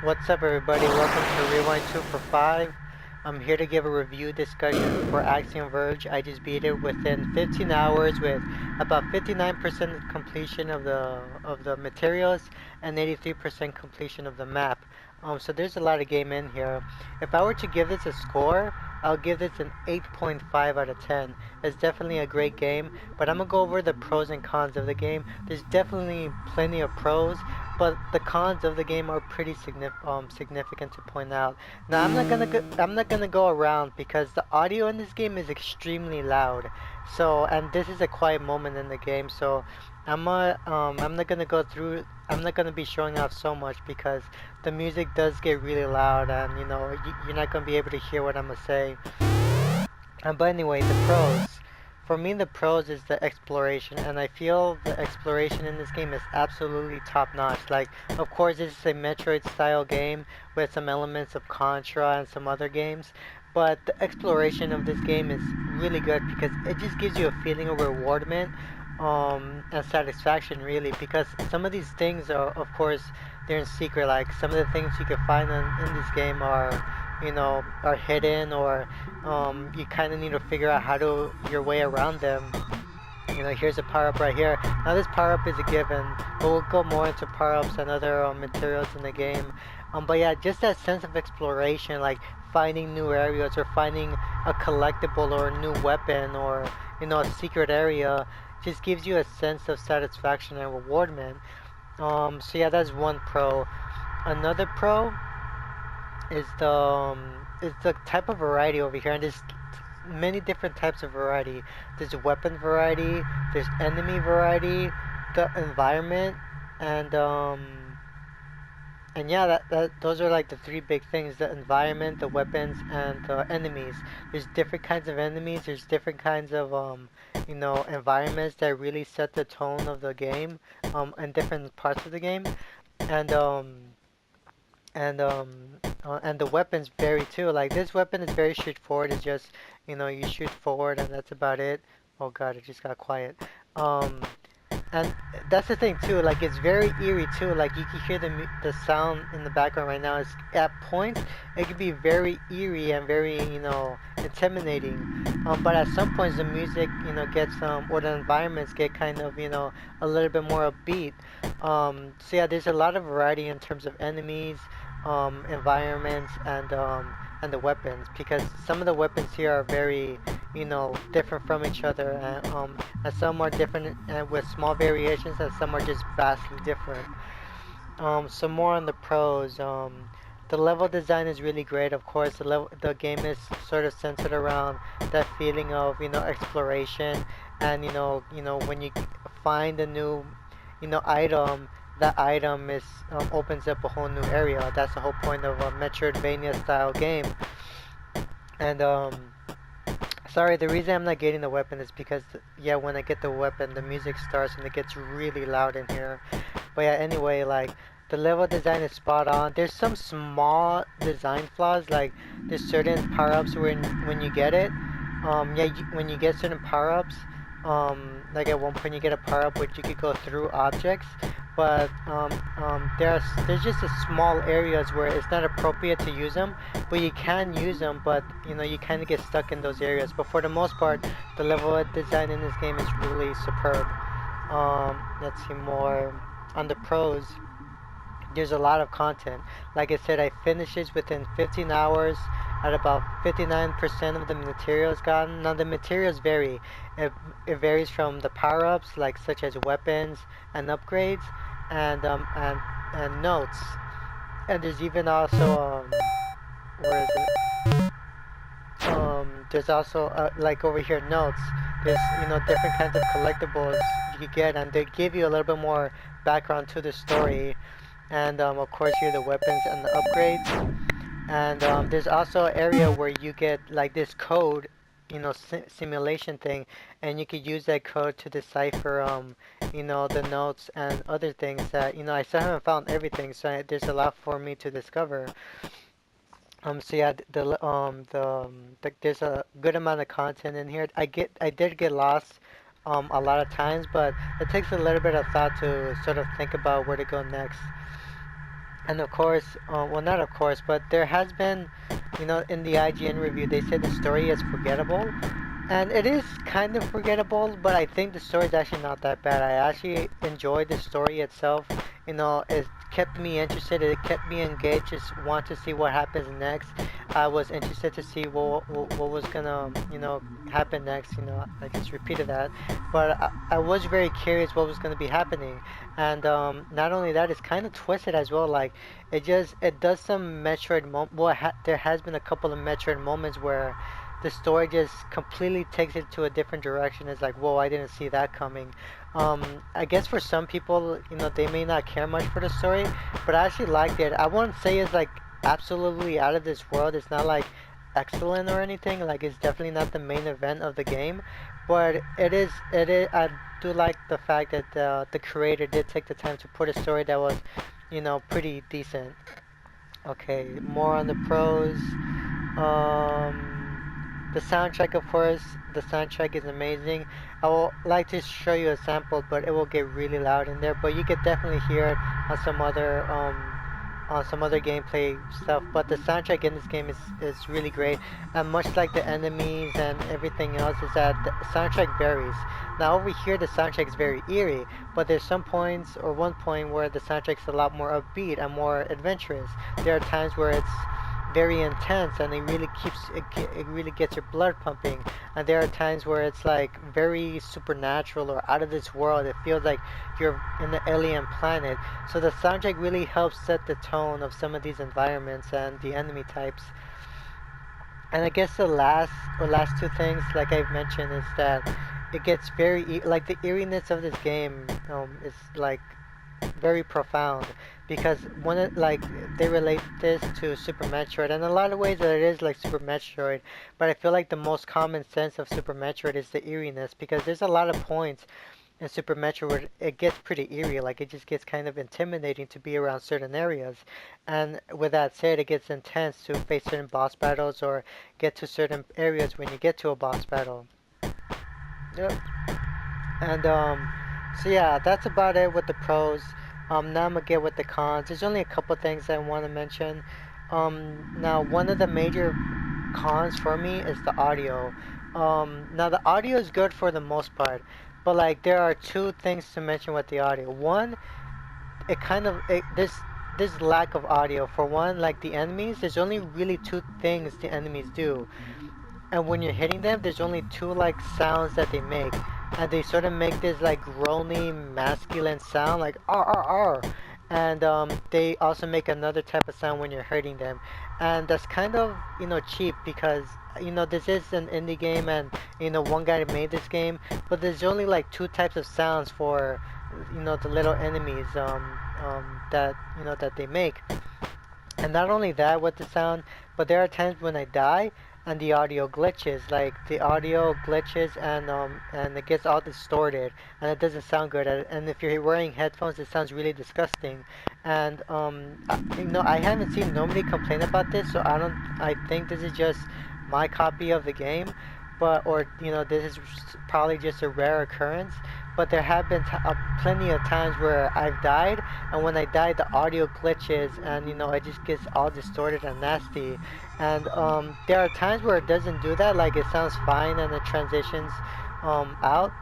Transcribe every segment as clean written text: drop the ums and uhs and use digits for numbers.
What's up, everybody? Welcome to Rewind 2 for 5. I'm here to give a review discussion for Axiom Verge. I just beat it within 15 hours with about 59% completion of the materials and 83% completion of the map. So there's a lot of game in here. If I were to give this a score, I'll give this an 8.5 out of 10. It's definitely a great game, but I'm gonna go over the pros and cons of the game. There's definitely plenty of pros, but the cons of the game are pretty significant to point out. Now I'm not gonna go around because the audio in this game is extremely loud. So and this is a quiet moment in the game. So I'm not gonna go through. I'm not gonna be showing off so much because the music does get really loud, and you're not gonna be able to hear what I'm gonna say. But anyway, the pros. For me, the pros is the exploration, and I feel the exploration in this game is absolutely top notch. Like, of course, this is a Metroid style game with some elements of Contra and some other games, but the exploration of this game is really good because it just gives you a feeling of rewardment and satisfaction, really. Because some of these things are, of course, they're in secret. Like, some of the things you can find in this game are hidden, or you kind of need to figure out how to your way around them. Here's a power up right here. Now this power up is a given, but we'll go more into power ups and other materials in the game. But yeah, just that sense of exploration, like finding new areas or finding a collectible or a new weapon or a secret area, just gives you a sense of satisfaction and rewardment. So yeah, that's one pro. Another pro is the type of variety over here, and there's many different types of variety. There's weapon variety, there's enemy variety, the environment, and and yeah, that those are like the three big things: the environment, the weapons, and the enemies. There's different kinds of enemies. There's different kinds of environments that really set the tone of the game in different parts of the game, and and and the weapons vary too. Like this weapon is very straightforward. It's just you shoot forward and that's about it. Oh god, it just got quiet. Um, and that's the thing too. Like it's very eerie too. Like you can hear the sound in the background right now. It's at points it can be very eerie and very intimidating. But at some points the music gets or the environments get kind of a little bit more upbeat. So yeah, there's a lot of variety in terms of enemies, environments, and the weapons because some of the weapons here are very different from each other, and some are different with small variations, and some are just vastly different. Some more on the pros. The level design is really great. Of course, the game is sort of centered around that feeling of exploration, and when you find a new item, that item is opens up a whole new area. That's the whole point of a Metroidvania style game. And sorry, the reason I'm not getting the weapon is because yeah, when I get the weapon, the music starts and it gets really loud in here. But yeah, anyway, like the level design is spot on. There's some small design flaws, like there's certain power-ups when you get it. Yeah, when you get certain power-ups, like at one point you get a power-up which you could go through objects, but there's just a small areas where it's not appropriate to use them, but you can use them, but you kind of get stuck in those areas. But for the most part, the level design in this game is really superb. Let's see more on the pros. There's a lot of content. Like I said, I finished this within 15 hours at about 59% of the materials gotten. Now the materials vary. It varies from the power-ups, like such as weapons and upgrades, and and notes. And there's even also where is it? There's also like over here notes. There's different kinds of collectibles you could get, and they give you a little bit more background to the story. And of course here are the weapons and the upgrades. And there's also an area where you get like this code, simulation thing, and you could use that code to decipher, the notes and other things that, I still haven't found everything, so there's a lot for me to discover. So yeah, there's a good amount of content in here. I did get lost, a lot of times, but it takes a little bit of thought to sort of think about where to go next. And of course, well, not of course, but there has been, in the IGN review, they said the story is forgettable. And it is kind of forgettable, but I think the story is actually not that bad. I actually enjoyed the story itself. It kept me interested. It kept me engaged. Just want to see what happens next. I was interested to see what was gonna, happen next. I just repeated that, but I was very curious what was gonna be happening. And not only that, it's kind of twisted as well. Like it does some Metroid Well, there has been a couple of Metroid moments where the story just completely takes it to a different direction. It's like, whoa, I didn't see that coming. I guess for some people, they may not care much for the story, but I actually liked it. I won't say it's like absolutely out of this world. It's not like excellent or anything. Like it's definitely not the main event of the game, but it is. It is. I do like the fact that the creator did take the time to put a story that was, pretty decent. Okay, more on the pros. Um, the soundtrack, of course, the soundtrack is amazing. I will like to show you a sample, but it will get really loud in there. But you could definitely hear it on some other gameplay stuff. But the soundtrack in this game is really great, and much like the enemies and everything else, is that the soundtrack varies. Now over here, the soundtrack is very eerie, but there's some points or one point where the soundtrack's a lot more upbeat and more adventurous. There are times where it's very intense and it really gets your blood pumping, and there are times where it's like very supernatural or out of this world. It feels like you're in an alien planet. So the soundtrack really helps set the tone of some of these environments and the enemy types. And I guess the last two things, like I've mentioned, is that it gets like the eeriness of this game is like very profound, because like they relate this to Super Metroid, and in a lot of ways it is like Super Metroid, but I feel like the most common sense of Super Metroid is the eeriness, because there's a lot of points in Super Metroid where it gets pretty eerie, like it just gets kind of intimidating to be around certain areas. And with that said, it gets intense to face certain boss battles or get to certain areas when you get to a boss battle. Yep. And so yeah, that's about it with the pros. Now I'm gonna get with the cons. There's only a couple things I want to mention. Now one of the major cons for me is the audio. Now the audio is good for the most part, but like there are two things to mention with the audio. One, this lack of audio. For one, like the enemies, there's only really two things the enemies do, and when you're hitting them, there's only two like sounds that they make, and they sort of make this like groany masculine sound, like R R R, and they also make another type of sound when you're hurting them, and that's kind of cheap, because this is an indie game, and one guy made this game, but there's only like two types of sounds for the little enemies that they make. And not only that with the sound, but there are times when I die and the audio glitches. Like the audio glitches and it gets all distorted and it doesn't sound good. And if you're wearing headphones, it sounds really disgusting. And I haven't seen nobody complain about this, so I think this is just my copy of the game, but or this is probably just a rare occurrence. But there have been plenty of times where I've died, and when I die, the audio glitches, and it just gets all distorted and nasty. And there are times where it doesn't do that, like it sounds fine and it transitions out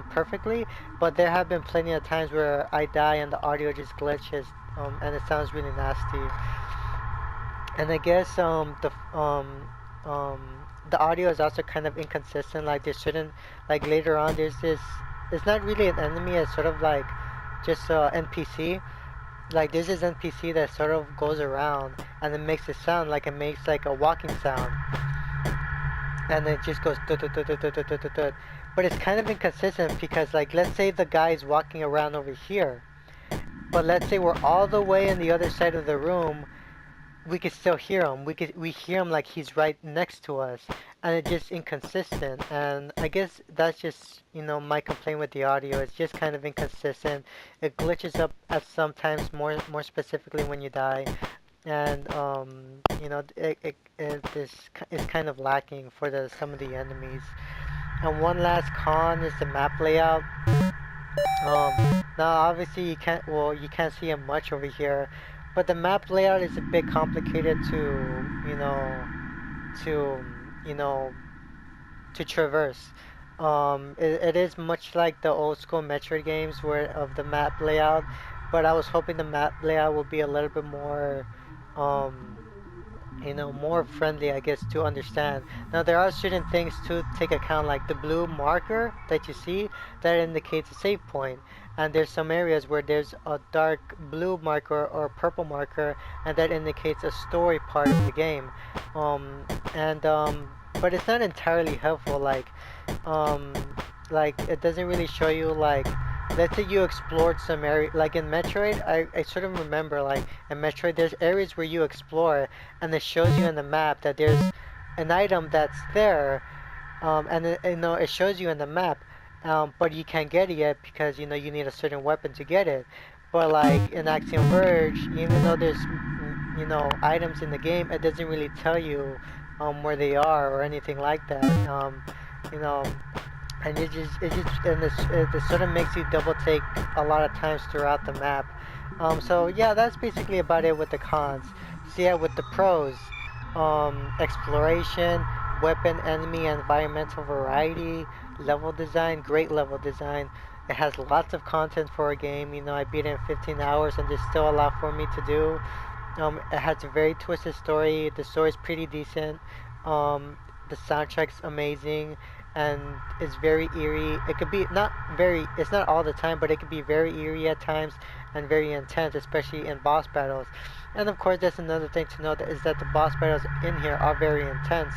perfectly. But there have been plenty of times where I die and the audio just glitches, and it sounds really nasty. And I guess um, the audio is also kind of inconsistent. Like there shouldn't, like later on, there's this. It's not really an enemy. It's sort of like just a NPC. Like there's this NPC that sort of goes around and it makes it sound like it makes like a walking sound, and it just goes tut, tut, tut, tut, tut, tut, tut, tut, tut. But it's kind of inconsistent, because like let's say the guy is walking around over here, but let's say we're all the way in the other side of the room, we could still hear him. We hear him like he's right next to us, and it's just inconsistent. And I guess that's just my complaint with the audio. It's just kind of inconsistent. It glitches up at sometimes, more specifically when you die, and it's kind of lacking for the some of the enemies. And one last con is the map layout. Now obviously you can't see it much over here, but the map layout is a bit complicated to, to, you know, to traverse. It is much like the old school Metroid games where of the map layout, but I was hoping the map layout would be a little bit more, um, more friendly, I guess, to understand. Now, there are certain things to take account, like the blue marker that you see that indicates a save point. And there's some areas where there's a dark blue marker or purple marker, and that indicates a story part of the game. And but it's not entirely helpful. Um, it doesn't really show you let's say you explored some area like in Metroid. I sort of remember like in Metroid there's areas where you explore and it shows you in the map that there's an item that's there, and it shows you in the map, but you can't get it yet because you need a certain weapon to get it. But like in Axiom Verge, even though there's items in the game, it doesn't really tell you where they are or anything like that. You know, and this sort of makes you double take a lot of times throughout the map. So yeah, that's basically about it with the cons. So yeah, with the pros, exploration, weapon, enemy, and environmental variety, level design, great level design. It has lots of content for a game. I beat it in 15 hours, and there's still a lot for me to do. It has a very twisted story. The story's pretty decent. The soundtrack's amazing and it's very eerie. It could be not very, it's not all the time, but it could be very eerie at times and very intense, especially in boss battles. And of course, that's another thing to note is that the boss battles in here are very intense.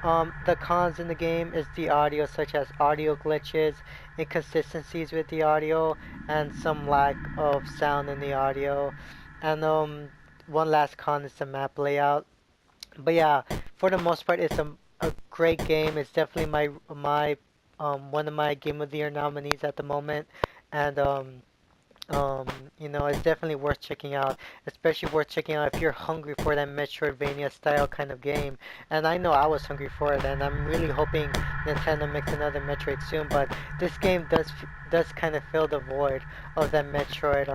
The cons in the game is the audio, such as audio glitches, inconsistencies with the audio, and some lack of sound in the audio. And one last con is the map layout. But yeah, for the most part, it's a great game. It's definitely my one of my Game of the Year nominees at the moment, and um, it's definitely worth checking out. Especially worth checking out if you're hungry for that Metroidvania style kind of game. And I know I was hungry for it, and I'm really hoping Nintendo makes another Metroid soon. But this game does kind of fill the void of that Metroid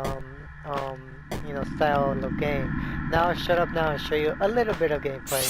style of game. Now I'll shut up now and show you a little bit of gameplay.